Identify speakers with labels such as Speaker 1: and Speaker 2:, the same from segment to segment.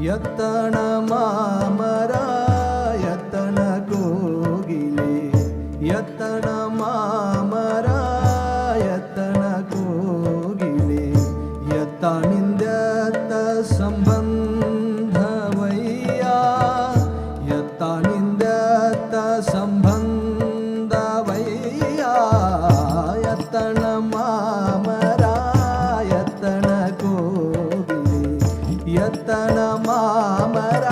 Speaker 1: ಯತನ ಮಾಮರ ಯತನ ಕೋಗಿಲೆ ಯತನ ಮಾಮರ ಯತನ ಕೋಗಿಲೆ ಯತನಿಂದತ ಸಂಬಂಧವಯ್ಯ ಯತನಿಂದತ ಸಂಬಂಧವಯ್ಯ ಯತನ ಮಾಮರ ಯತನ ಕೋಗಿಲೆ ಯತನ ಮಾಮರ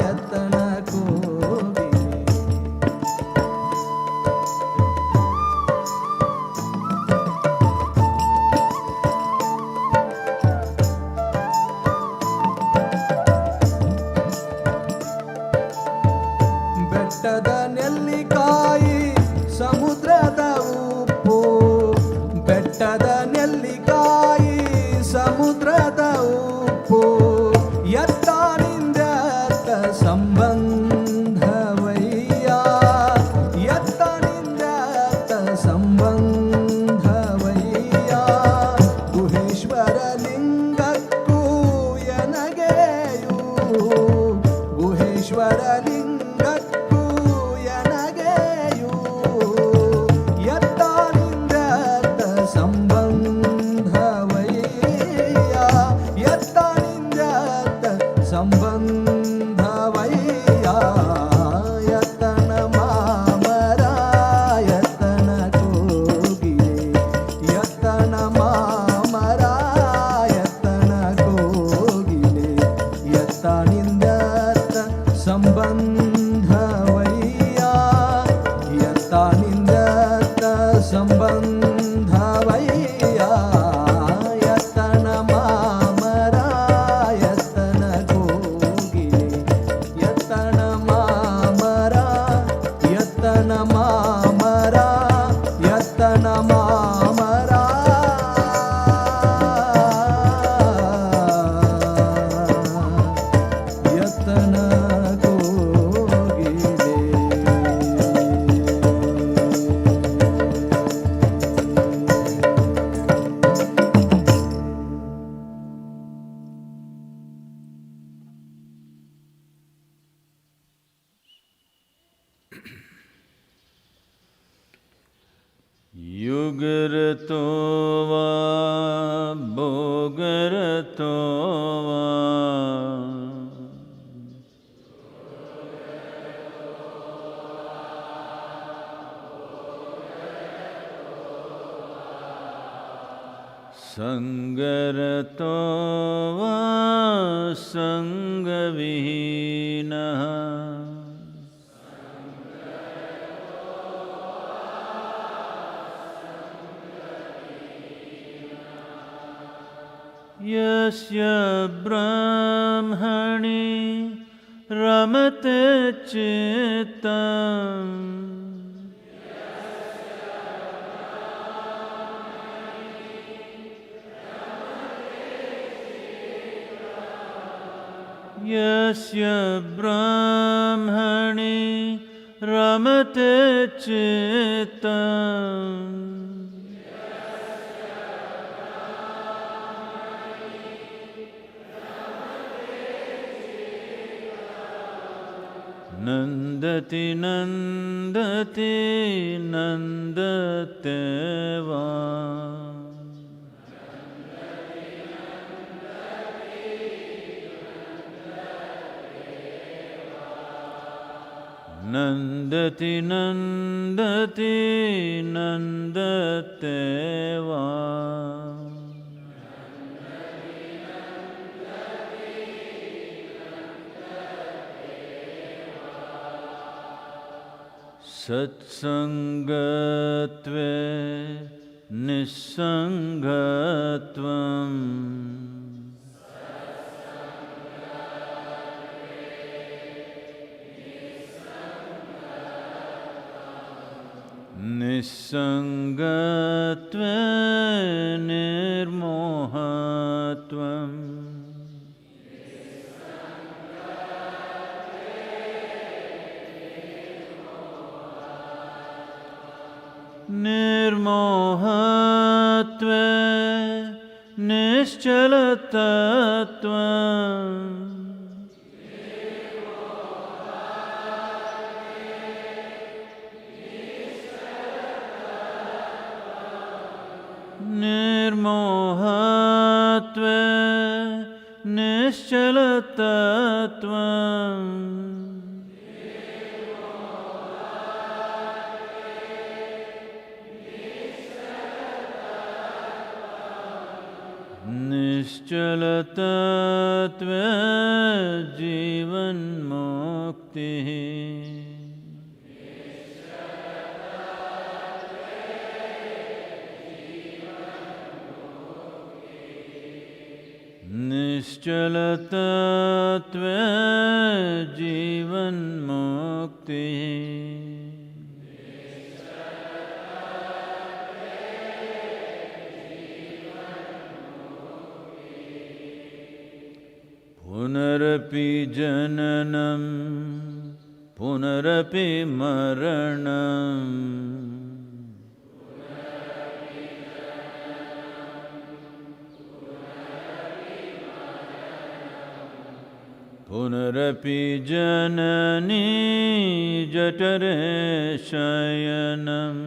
Speaker 1: ಯತನ ಕೋಗಿಲೆ ಬೆಟ್ಟದ ನೆಲ್ಲಿಕಾಯಿ ಸಮುದ್ರದ ಉಪ್ಪು ಬೆಟ್ಟದ ನೆಲ್ಲಿಕಾಯಿ ಸಮುದ್ರದ ಉಪ್ಪು ಯತ್ತನಿಂದತ ಸಂಬಂಧವಯ್ಯ ಯತ್ತನಿಂದತ ಸಂಬಂಧವಯ್ಯ ಗುಹೇಶ್ವರ ಲಿಂಗಕ್ಕೂ ಎನಗೆಯೂ ಗುಹೇಶ್ವರ ಲಿಂಗಕ್ಕೂ ಎನಗೆಯೂ ಯತ್ತನಿಂದತ ಸಂಬಂಧವಯ್ಯ ಯತ್ತನಿಂದತ ಸಂಬಂಧವಯ್ಯ ಯತನ ಮಾಮರ ಯತನ ಕೋಗಿಲೆ ಯತನ ಮಾಮರ ಯತನ ಕೋಗಿಲೆ ಯತನಿಂದತ ಸಂಬಂಧವಯ್ಯ ಯತನಿಂದತ ಸಂಬಂಧವಯ್ಯ ಯತನ ಮಾಮರ ಯತನ ಕೋಗಿಲೆ ಯತನ ಮಾಮರ ಯತನ ಮಾಮರ ಯತನ ಮಾಮರ ಯತನ ಕೋಗಿಲೆ
Speaker 2: युगरतो वा भोगरतो वा संगरतो वा संगविहीनः यस्य ब्रह्मणि रमते चित्तम् यस्य ब्रह्मणि रमते चित्तम् नन्दति नन्दति नन्दते वा नन्दति नन्दति नन्दते वा सत्सङ्गत्वे निस्सङ्गत्वम् निस्सङ्गत्वे निर्मोहत्वम् निर्मोहत्वे निश्चलतत्वम् निर्मोहत्वे निश्चलतत्त्वम् निश्चलतत्त्वे जीवन्मुक्तिः निश्चलतत्त्वे जीवन्मुक्तिः पुनरपि जननं पुनरपि मरणम् पुनरपि जननी जठरे शयनम्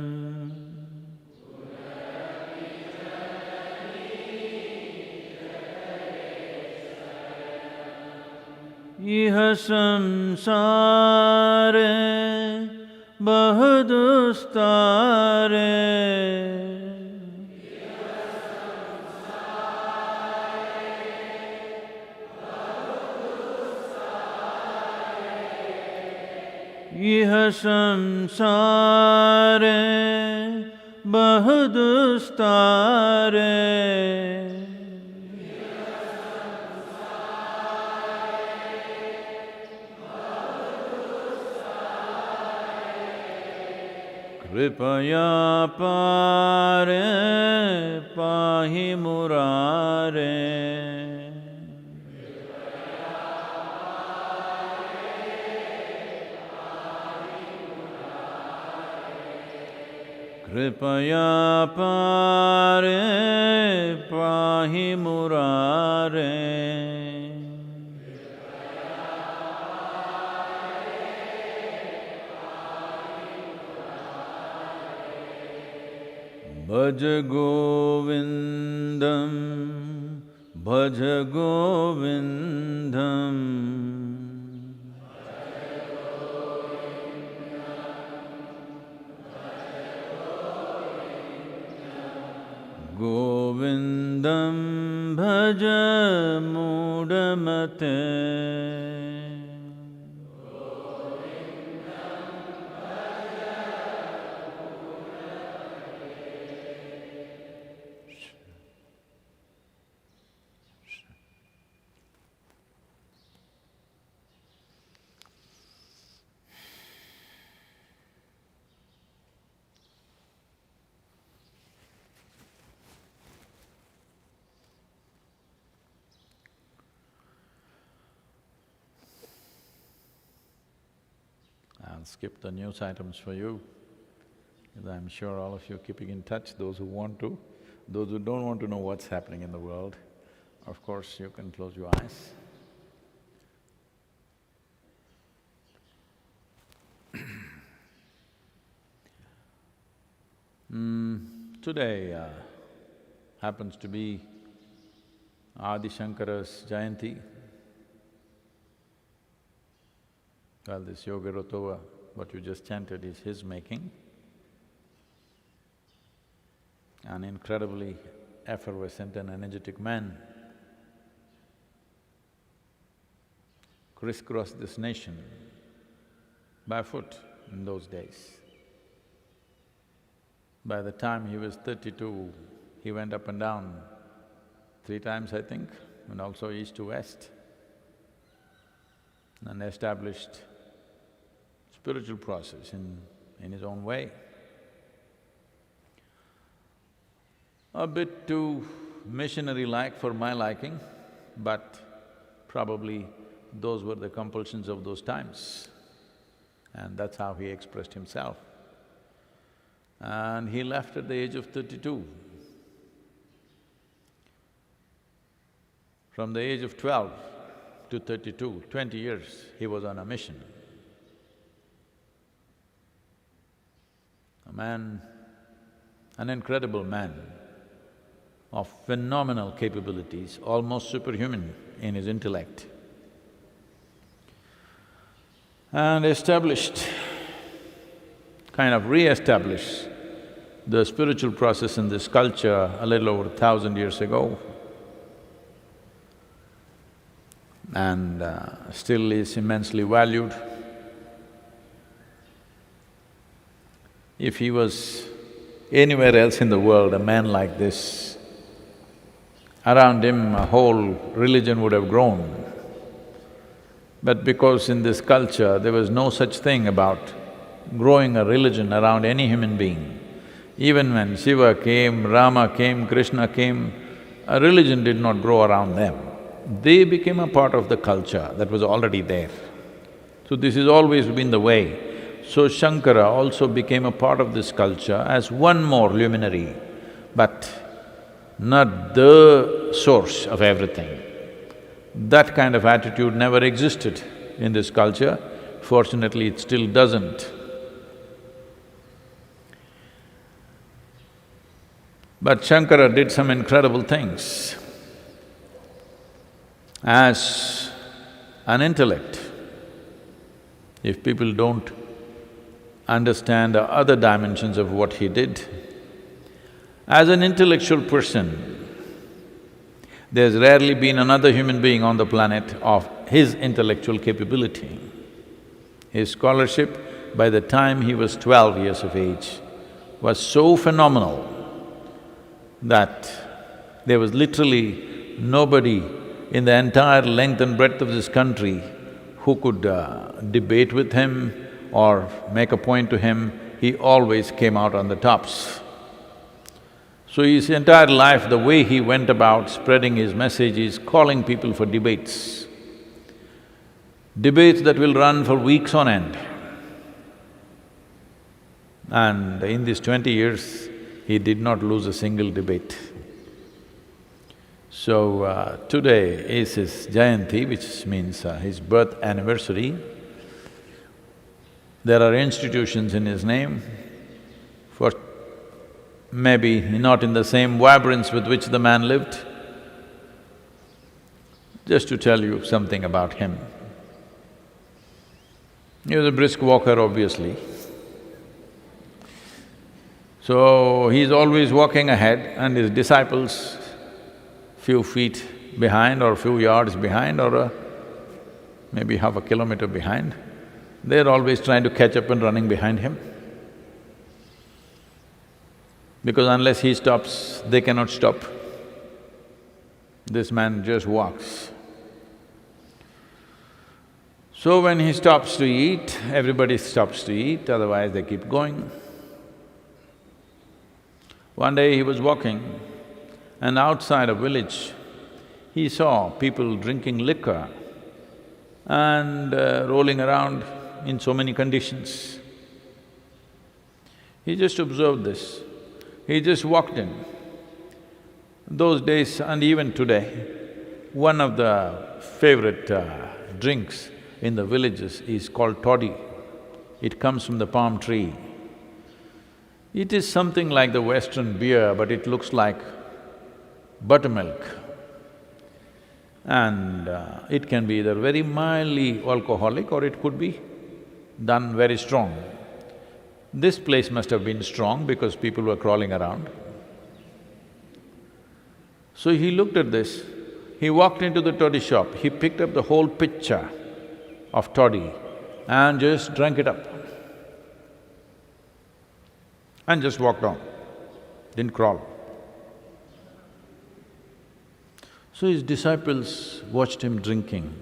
Speaker 2: इह संसारे बहुदुस्तारे इह संसारे बहुदुस्तारे कृपया पारे पाहि मुरारे कृपया पारे पाहि मुरारे भज गोविन्दं भज गोविन्दम् गोविन्दं भज मूढमते I'll skip the news items for you, because I'm sure all of you are keeping in touch, those who want to. Those who don't want to know what's happening in the world, of course you can close your eyes. Today happens to be Adi Shankara's Jayanti. Well, this Yoga Rotova, what you just chanted, is his making. An incredibly effervescent and energetic man crisscrossed this nation barefoot in those days. By the time he was 32, he went up and down 3 times, I think, and also east to west, and established spiritual process in his own way. A bit too missionary-like for my liking, but probably those were the compulsions of those times, and that's how he expressed himself. And he left at the age of 32. From the age of 12 to 32, 20 years, he was on a mission. A man, an incredible man. of phenomenal capabilities, almost superhuman in his intellect, and kind of re-established the spiritual process in this culture a little over 1,000 years ago, and still is immensely valued. If he was anywhere else in the world, a man like this, around him a whole religion would have grown. But because in this culture there was no such thing about growing a religion around any human being, even when Shiva came, Rama came, Krishna came, a religion did not grow around them. They became a part of the culture that was already there. So this has always been the way. So Shankara also became a part of this culture as one more luminary, but not the source of everything. That kind of attitude never existed in this culture. Fortunately, it still doesn't. But Shankara did some incredible things. As an intellect, if people don't understand the other dimensions of what he did, as an intellectual person, there's rarely been another human being on the planet of his intellectual capability. His scholarship, by the time he was 12 years of age, was so phenomenal that there was literally nobody in the entire length and breadth of this country who could debate with him or make a point to him. He always came out on the tops. So his entire life, the way he went about spreading his message is calling people for debates. Debates that will run for weeks on end. And in these 20 years, he did not lose a single debate. So today is his Jayanti, which means his birth anniversary. There are institutions in his name for maybe not in the same vibrance with which the man lived. Just to tell you something about him. He was a brisk walker, obviously. So he's always walking ahead and his disciples few feet behind or few yards behind or maybe half a kilometer behind, they're always trying to catch up and running behind him. Because unless he stops, they cannot stop. This man just walks. So when he stops to eat, everybody stops to eat, otherwise they keep going. One day he was walking and outside a village, he saw people drinking liquor and rolling around in so many conditions. He just observed this. He just walked in. Those days and even today, one of the favorite drinks in the villages is called toddy. It comes from the palm tree. It is something like the Western beer, but it looks like buttermilk. And it can be either very mildly alcoholic or it could be done very strong. This place must have been strong because people were crawling around. So he looked at this, he walked into the toddy shop, he picked up the whole pitcher of toddy and just drank it up. And just walked on, didn't crawl. So his disciples watched him drinking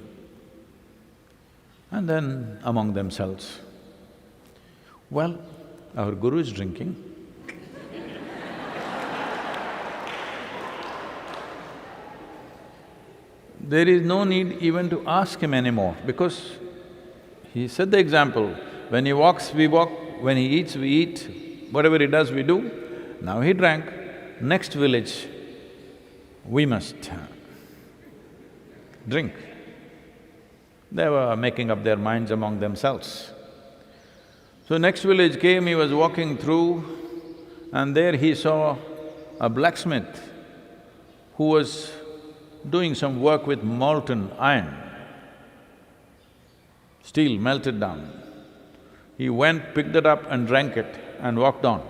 Speaker 2: and then among themselves, well, our guru is drinking. There is no need even to ask him anymore because he set the example. When he walks, we walk, when he eats, we eat, whatever he does, we do. Now he drank, next village, we must drink. They were making up their minds among themselves. So next village came, he was walking through and there he saw a blacksmith who was doing some work with molten iron, steel melted down. He went, picked it up and drank it and walked on.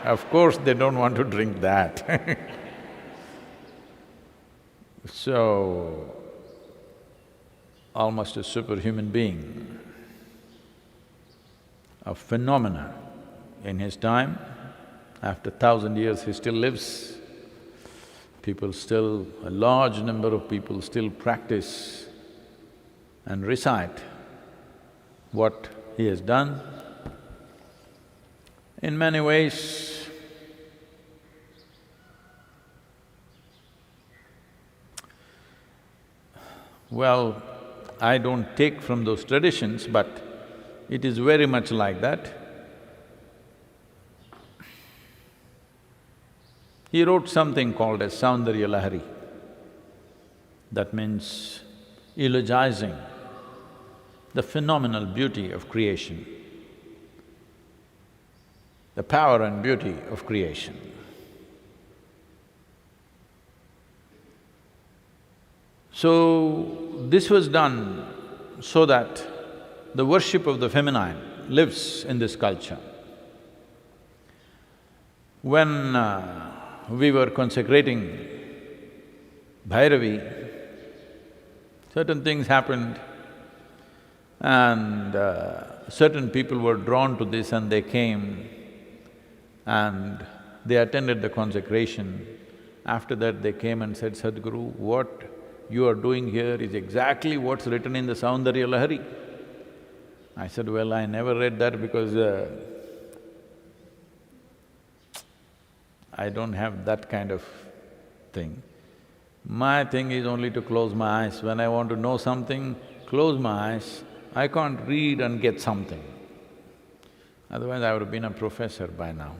Speaker 2: Of course, they don't want to drink that So, almost a superhuman being, a phenomena in his time. After 1,000 years, he still lives. People still… a large number of people still practice and recite what he has done. In many ways, well, I don't take from those traditions, but it is very much like that. He wrote something called as Saundarya Lahari. That means eulogizing the phenomenal beauty of creation, the power and beauty of creation. So, this was done so that the worship of the feminine lives in this culture. When we were consecrating Bhairavi, certain things happened and certain people were drawn to this and they came and they attended the consecration. After that they came and said, Sadhguru, what you are doing here is exactly what's written in the Saundarya Lahari. I said, well, I never read that because I don't have that kind of thing. My thing is only to close my eyes. When I want to know something, close my eyes. I can't read and get something. Otherwise, I would have been a professor by now.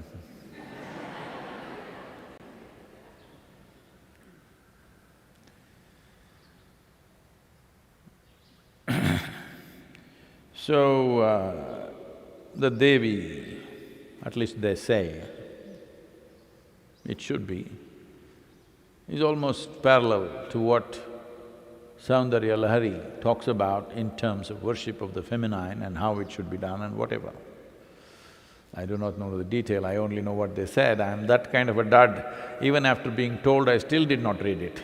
Speaker 2: So, the Devi, at least they say, it should be, is almost parallel to what Saundarya Lahari talks about in terms of worship of the feminine and how it should be done and whatever. I do not know the detail, I only know what they said. I am that kind of a dud. Even after being told, I still did not read it.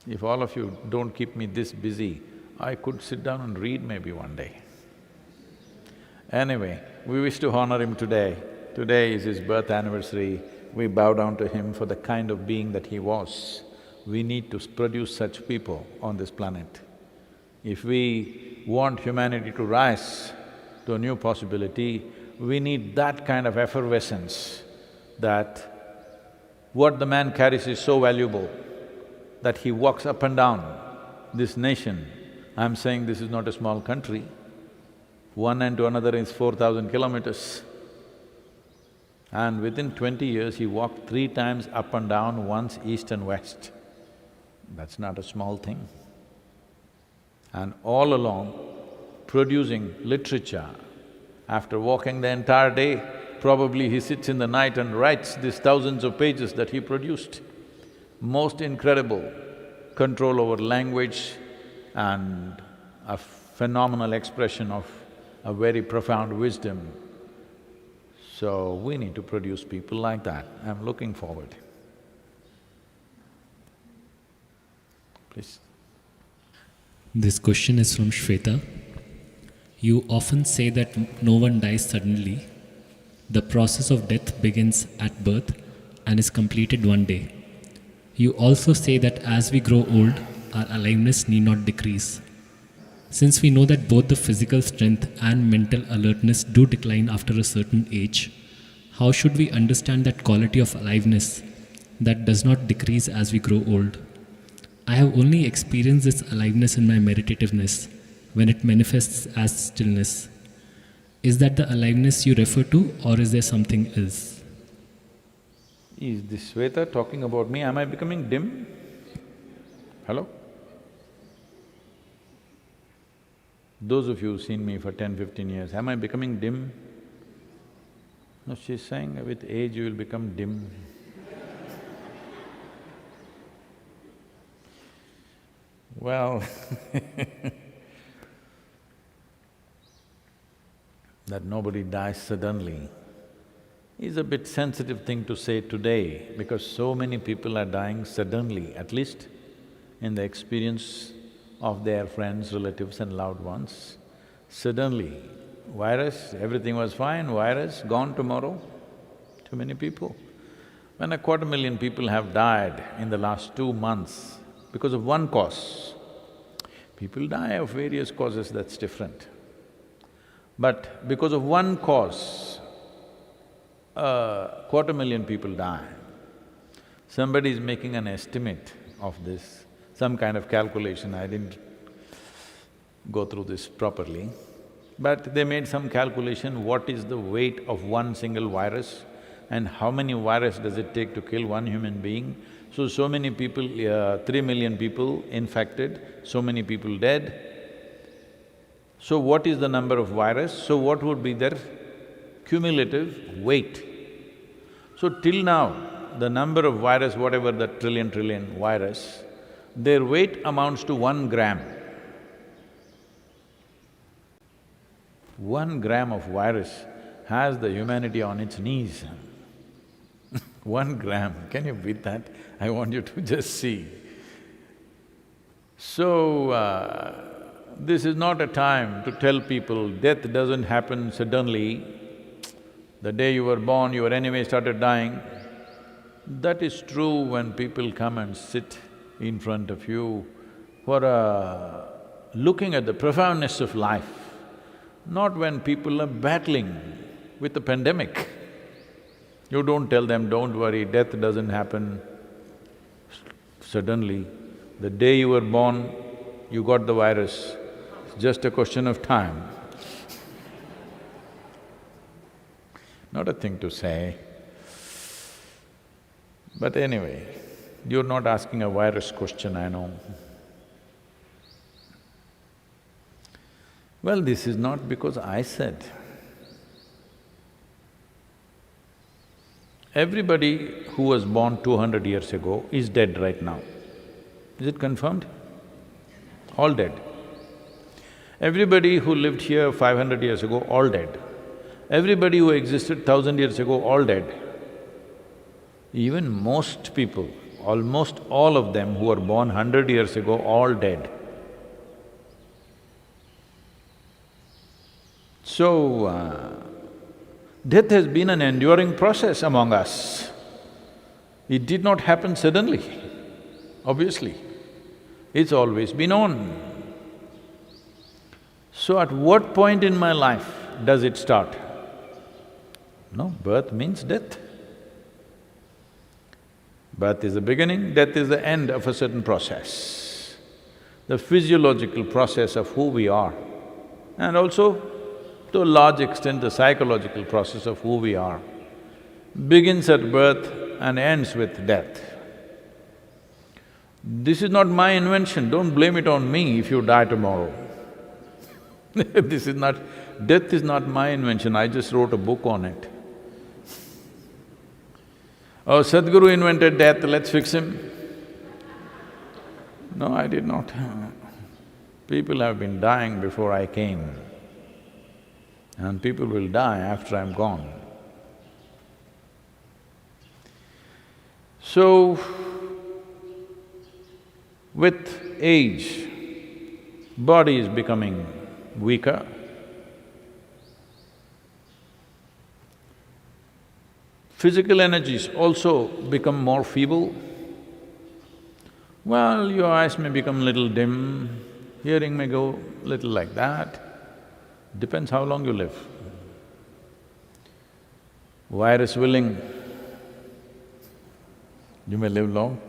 Speaker 2: If all of you don't keep me this busy, I could sit down and read maybe one day. Anyway, we wish to honor him today. Today is his birth anniversary. We bow down to him for the kind of being that he was. We need to produce such people on this planet. If we want humanity to rise to a new possibility, we need that kind of effervescence that what the man carries is so valuable that he walks up and down this nation. I'm saying this is not a small country. One end to another is 4,000 kilometers. And within 20 years, he walked 3 times up and down, once east and west. That's not a small thing. And all along, producing literature. After walking the entire day, probably he sits in the night and writes these thousands of pages that he produced. Most incredible control over language and a phenomenal expression of a very profound wisdom. So, we need to produce people like that. I'm looking forward. Please.
Speaker 3: This question is from Shweta. You often say that no one dies suddenly. The process of death begins at birth and is completed one day. You also say that as we grow old, our aliveness need not decrease. Since we know that both the physical strength and mental alertness do decline after a certain age, how should we understand that quality of aliveness that does not decrease as we grow old? I have only experienced this aliveness in my meditativeness, when it manifests as stillness. Is that the aliveness you refer to, or is there something else?
Speaker 2: Is this Shweta talking about me? Am I becoming dim? Hello? Those of you who've seen me for 10, 15 years, am I becoming dim? No, she's saying with age you will become dim. Well, that nobody dies suddenly is a bit sensitive thing to say today because so many people are dying suddenly, at least in the experience of their friends, relatives and loved ones. Suddenly, virus, everything was fine, virus, gone tomorrow. Too many people. When 250,000 people have died in the last 2 months because of one cause, people die of various causes, that's different. But because of one cause, 250,000 people die. Somebody is making an estimate of this, some kind of calculation, I didn't go through this properly. But they made some calculation, what is the weight of one single virus and how many virus does it take to kill one human being. So many people, 3 million people infected, so many people dead. So what is the number of virus? So what would be their cumulative weight? So till now, the number of virus, whatever the trillion virus, their weight amounts to 1 gram. 1 gram of virus has the humanity on its knees. 1 gram, can you beat that? I want you to just see. So, this is not a time to tell people death doesn't happen suddenly. The day you were born, you were anyway started dying. That is true when people come and sit in front of you for looking at the profoundness of life, not when people are battling with the pandemic. You don't tell them, don't worry, death doesn't happen suddenly. The day you were born, you got the virus, it's just a question of time. Not a thing to say. But anyway, you're not asking a virus question, I know. Well, this is not because I said. Everybody who was born 200 years ago is dead right now. Is it confirmed? All dead. Everybody who lived here 500 years ago, all dead. Everybody who existed 1,000 years ago, all dead. Even most people, almost all of them who were born 100 years ago, all dead. So, death has been an enduring process among us. It did not happen suddenly, obviously. It's always been on. So at what point in my life does it start? No, birth means death. Birth is the beginning, death is the end of a certain process. The physiological process of who we are, and also to a large extent the psychological process of who we are, begins at birth and ends with death. This is not my invention, don't blame it on me if you die tomorrow. This is not… death is not my invention, I just wrote a book on it. Oh, Sadhguru invented death, let's fix him. No, I did not. People have been dying before I came, and people will die after I'm gone. So, with age, body is becoming weaker. Physical energies also become more feeble. Well, your eyes may become little dim, hearing may go little like that, depends how long you live. Virus willing, you may live long.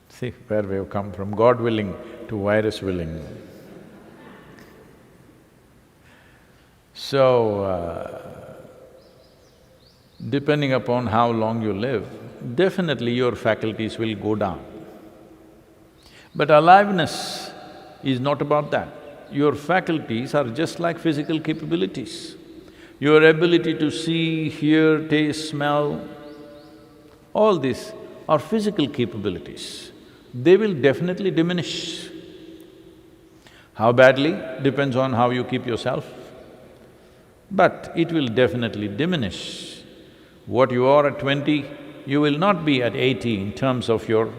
Speaker 2: See where we have come from, God willing to virus willing. So, depending upon how long you live, definitely your faculties will go down. But aliveness is not about that. Your faculties are just like physical capabilities. Your ability to see, hear, taste, smell, all these are physical capabilities. They will definitely diminish. How badly depends on how you keep yourself, but it will definitely diminish. What you are at 20, you will not be at 80 in terms of your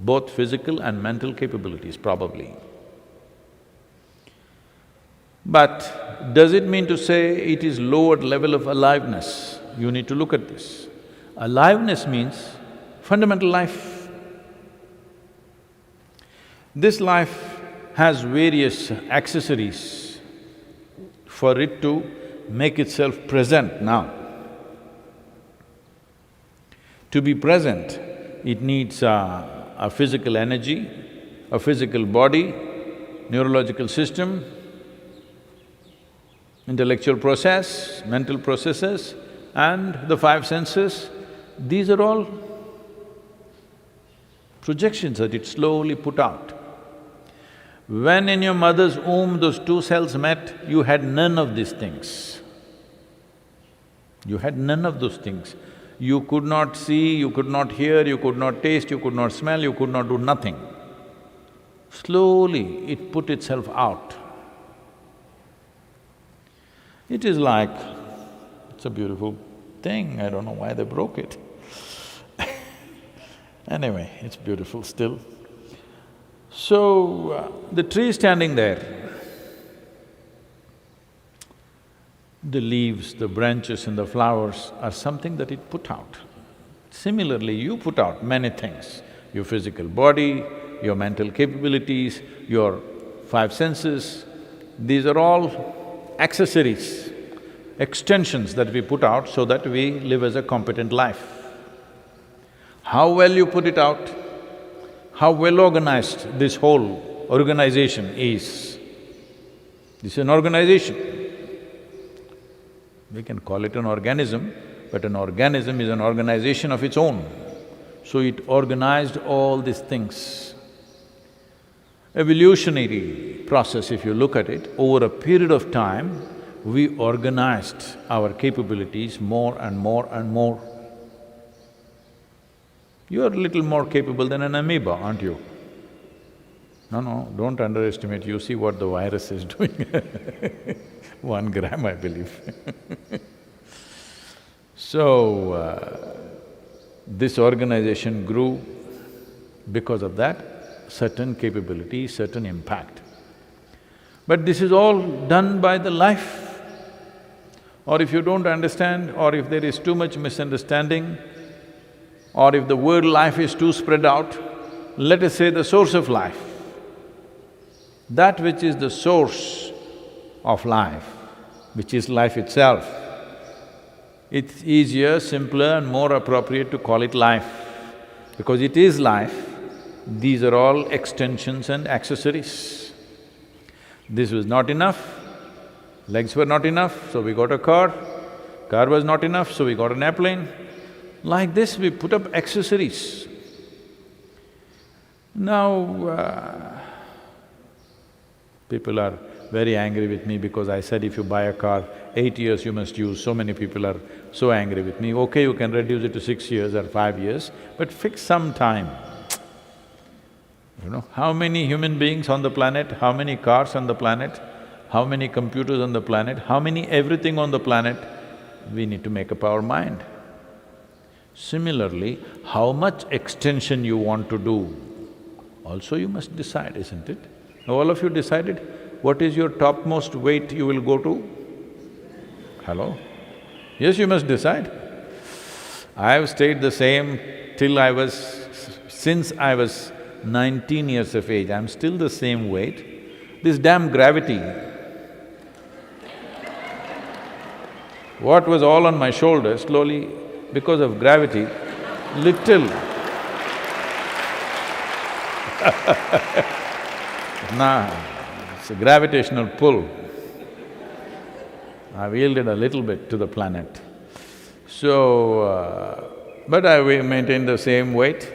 Speaker 2: both physical and mental capabilities, probably. But does it mean to say it is lowered level of aliveness? You need to look at this. Aliveness means fundamental life. This life has various accessories for it to make itself present now. To be present, it needs a physical energy, a physical body, neurological system, intellectual process, mental processes, and the five senses. These are all projections that it slowly put out. When in your mother's womb those two cells met, you had none of these things. You had none of those things. You could not see, you could not hear, you could not taste, you could not smell, you could not do nothing. Slowly it put itself out. It is like… it's a beautiful thing, I don't know why they broke it. Anyway, it's beautiful still. So, the tree standing there, the leaves, the branches and the flowers are something that it put out. Similarly, you put out many things, your physical body, your mental capabilities, your five senses, these are all accessories, extensions that we put out so that we live as a competent life. How well you put it out, how well organized this whole organization is. This is an organization. We can call it an organism, but an organism is an organization of its own. So it organized all these things. Evolutionary process, if you look at it, over a period of time, we organized our capabilities more and more and more. You're a little more capable than an amoeba, aren't you? No, don't underestimate, you see what the virus is doing 1 gram, I believe. So, this organization grew because of that, certain capability, certain impact. But this is all done by the life. Or if you don't understand, or if there is too much misunderstanding, or if the word life is too spread out, let us say the source of life. That which is the source of life, which is life itself, it's easier, simpler and more appropriate to call it life. Because it is life, these are all extensions and accessories. This was not enough, legs were not enough, so we got a car was not enough, so we got an airplane. Like this, we put up accessories. Now, people are very angry with me because I said if you buy a car, 8 years you must use. So many people are so angry with me. Okay, you can reduce it to 6 years or 5 years, but fix some time. You know, how many human beings on the planet, how many cars on the planet, how many computers on the planet, how many everything on the planet, we need to make up our mind. Similarly, how much extension you want to do, also you must decide, isn't it? All of you decided what is your topmost weight you will go to? Hello? Yes, you must decide. I have stayed the same till since I was 19 years of age, I'm still the same weight. This damn gravity, what was all on my shoulders, slowly, because of gravity, little nah, it's a gravitational pull. I've yielded a little bit to the planet. So, but I maintained the same weight.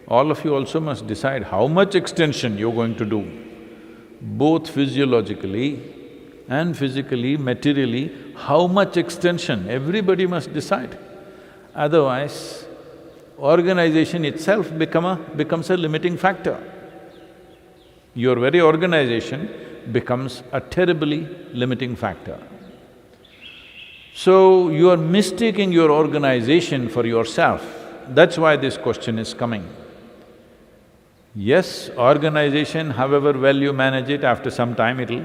Speaker 2: all of you also must decide how much extension you're going to do, both physiologically and physically, materially, how much extension, everybody must decide. Otherwise, organization itself becomes a limiting factor. Your very organization becomes a terribly limiting factor. So, you are mistaking your organization for yourself. That's why this question is coming. Yes, organization, however well you manage it, after some time it'll…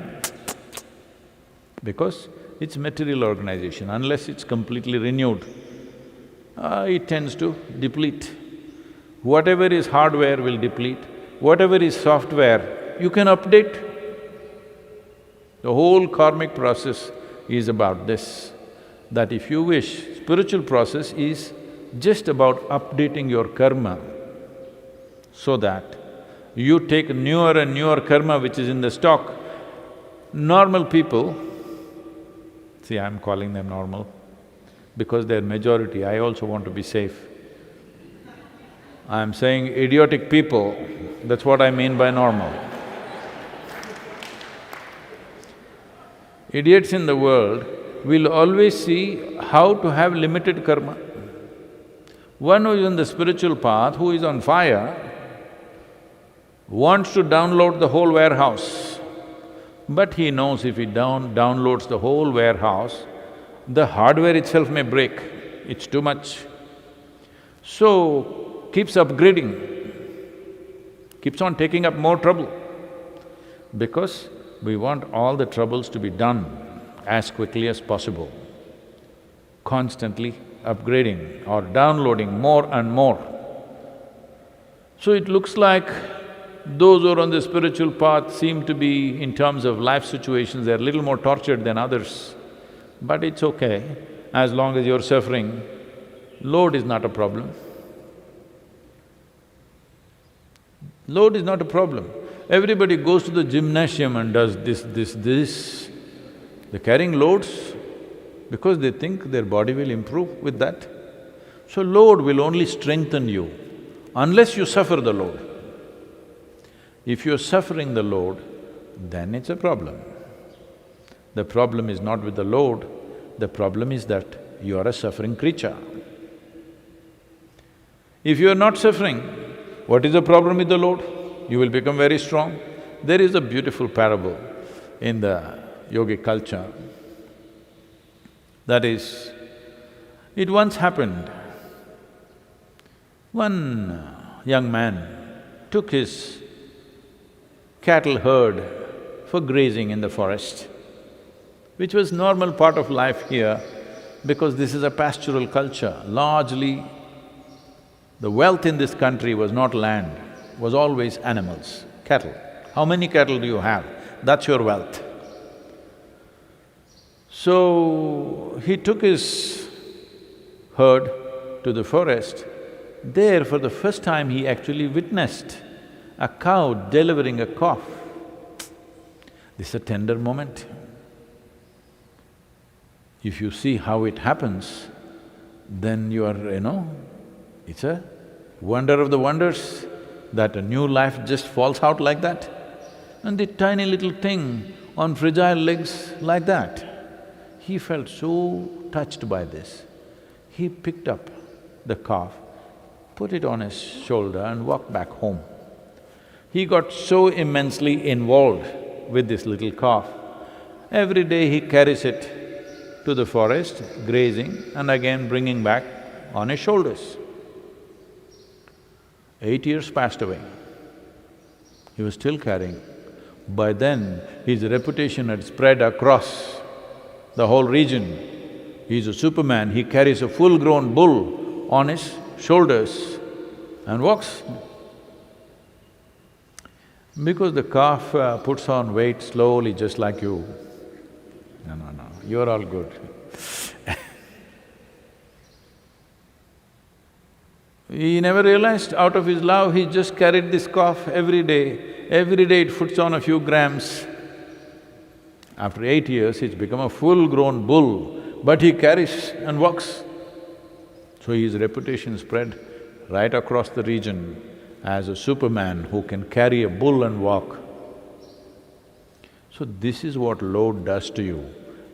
Speaker 2: because it's material organization, unless it's completely renewed, it tends to deplete. Whatever is hardware will deplete, whatever is software, you can update. The whole karmic process is about this, that if you wish, spiritual process is just about updating your karma so that you take newer and newer karma which is in the stock. Normal people, see, I'm calling them normal because they're majority, I also want to be safe. I'm saying idiotic people, that's what I mean by normal. Idiots in the world will always see how to have limited karma. One who is on the spiritual path, who is on fire, wants to download the whole warehouse. But he knows if he downloads the whole warehouse, the hardware itself may break, it's too much. So, keeps upgrading, keeps on taking up more trouble, because we want all the troubles to be done as quickly as possible, constantly upgrading or downloading more and more. So it looks like those who are on the spiritual path seem to be, in terms of life situations, they're a little more tortured than others. But it's okay, as long as you're suffering, load is not a problem. Load is not a problem. Everybody goes to the gymnasium and does this. They're carrying loads because they think their body will improve with that. So load will only strengthen you unless you suffer the load. If you're suffering the load, then it's a problem. The problem is not with the load, the problem is that you are a suffering creature. If you are not suffering, what is the problem with the load? You will become very strong. There is a beautiful parable in the yogic culture. That is, it once happened, one young man took his cattle herd for grazing in the forest, which was normal part of life here because this is a pastoral culture. Largely, the wealth in this country was not land, was always animals, cattle. How many cattle do you have? That's your wealth. So, he took his herd to the forest. There, for the first time, he actually witnessed a cow delivering a calf. This is a tender moment. If you see how it happens, then you are, it's a wonder of the wonders that a new life just falls out like that. And the tiny little thing on fragile legs like that. He felt so touched by this. He picked up the calf, put it on his shoulder and walked back home. He got so immensely involved with this little calf. Every day he carries it to the forest, grazing, and again bringing back on his shoulders. 8 years passed away. He was still carrying. By then, his reputation had spread across the whole region. He's a Superman, he carries a full-grown bull on his shoulders and walks. Because the calf puts on weight slowly, just like you. No, you're all good. He never realized, out of his love, he just carried this calf every day. Every day it puts on a few grams. After 8 years, it's become a full-grown bull, but he carries and walks. So his reputation spread right across the region. as a Superman who can carry a bull and walk. So this is what load does to you,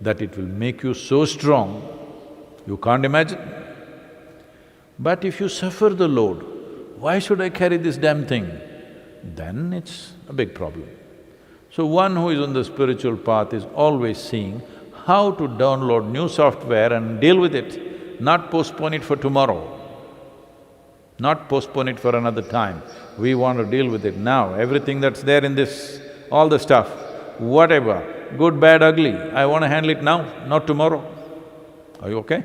Speaker 2: that it will make you so strong, you can't imagine. But if you suffer the load, why should I carry this damn thing? Then it's a big problem. So one who is on the spiritual path is always seeing how to download new software and deal with it, not postpone it for tomorrow, not postpone it for another time. We want to deal with it now. Everything that's there in this, all the stuff, whatever, good, bad, ugly, I want to handle it now, not tomorrow. Are you okay?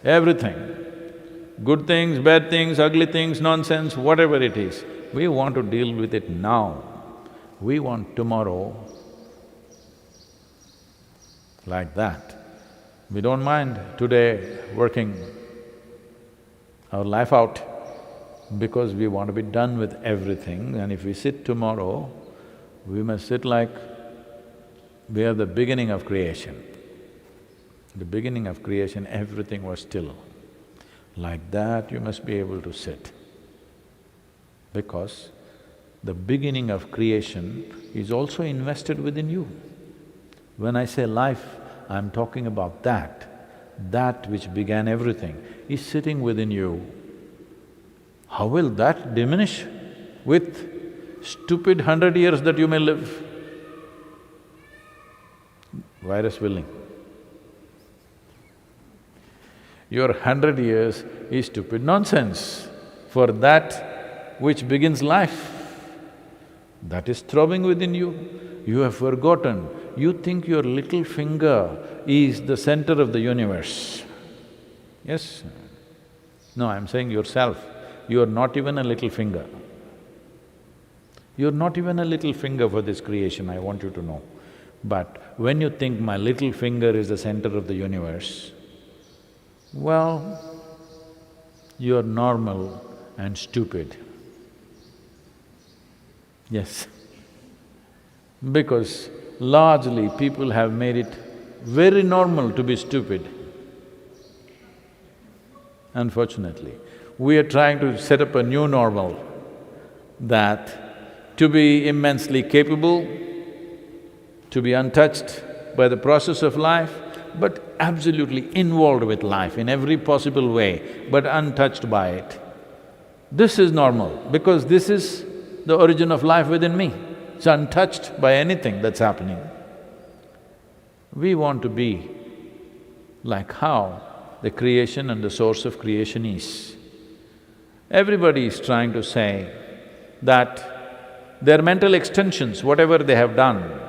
Speaker 2: Everything, good things, bad things, ugly things, nonsense, whatever it is, we want to deal with it now. We want tomorrow like that. We don't mind today working our life out because we want to be done with everything, and if we sit tomorrow, we must sit like we are the beginning of creation. The beginning of creation, everything was still. Like that, you must be able to sit. Because the beginning of creation is also invested within you. When I say life, I'm talking about that which began everything is sitting within you. How will that diminish with stupid 100 years that you may live? Virus willing. Your 100 years is stupid nonsense for that which begins life. That is throbbing within you. You have forgotten. You think your little finger is the center of the universe. Yes? No, I'm saying yourself. You are not even a little finger. You're not even a little finger for this creation, I want you to know. But when you think my little finger is the center of the universe, well, you're normal and stupid. Yes. Because largely people have made it very normal to be stupid. Unfortunately, we are trying to set up a new normal, that to be immensely capable, to be untouched by the process of life, but absolutely involved with life in every possible way, but untouched by it. This is normal, because this is the origin of life within me. It's untouched by anything that's happening. We want to be like how the creation and the source of creation is. Everybody is trying to say that their mental extensions, whatever they have done,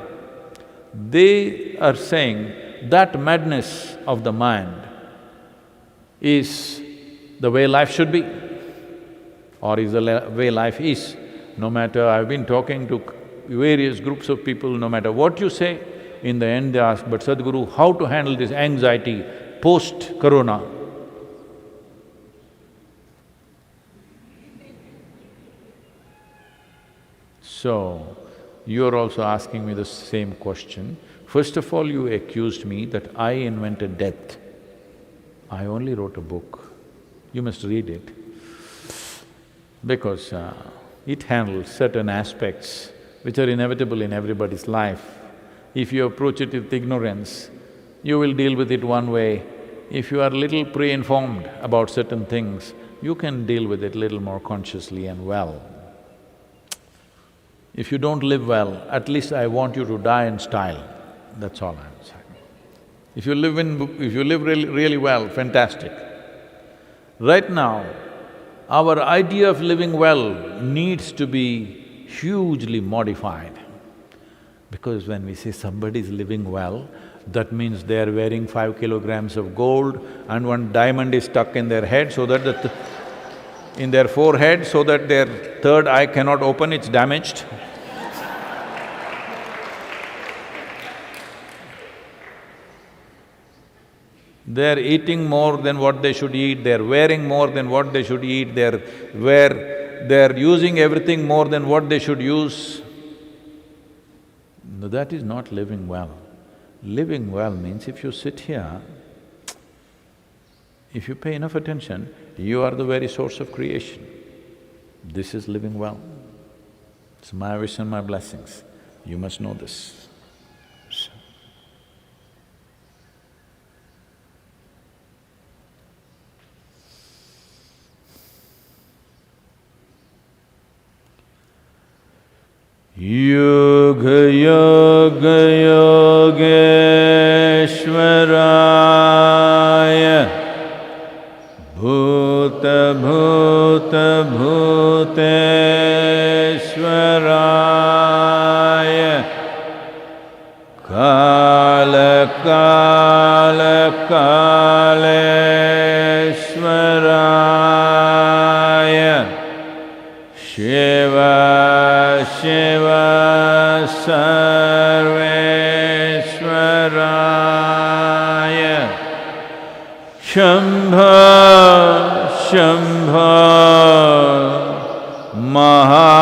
Speaker 2: they are saying that madness of the mind is the way life should be, or is the way life is. No matter… I've been talking to various groups of people, no matter what you say, in the end they ask, but Sadhguru, how to handle this anxiety post-corona? So, you're also asking me the same question. First of all, you accused me that I invented death. I only wrote a book. You must read it, because it handles certain aspects which are inevitable in everybody's life. If you approach it with ignorance, you will deal with it one way. If you are little pre-informed about certain things, you can deal with it little more consciously and well. If you don't live well, at least I want you to die in style, that's all I'm saying. If you live really well, fantastic. Right now, our idea of living well needs to be hugely modified. Because when we say somebody is living well, that means they're wearing 5 kilograms of gold and one diamond is stuck in their head so that in their forehead so that their third eye cannot open, it's damaged. They're eating more than what they should eat, they're wearing more than what they should eat, they're using everything more than what they should use. No, that is not living well. Living well means if you sit here, if you pay enough attention, you are the very source of creation. This is living well. It's my wish and my blessings. You must know this. Yoga Yoga Yogeshwaraya Bhuta Bhuta Bhuteshwaraya Kala Kala Kaleshwaraya Shiva Shiva Sarveshwaraya Shambha Shambha Maha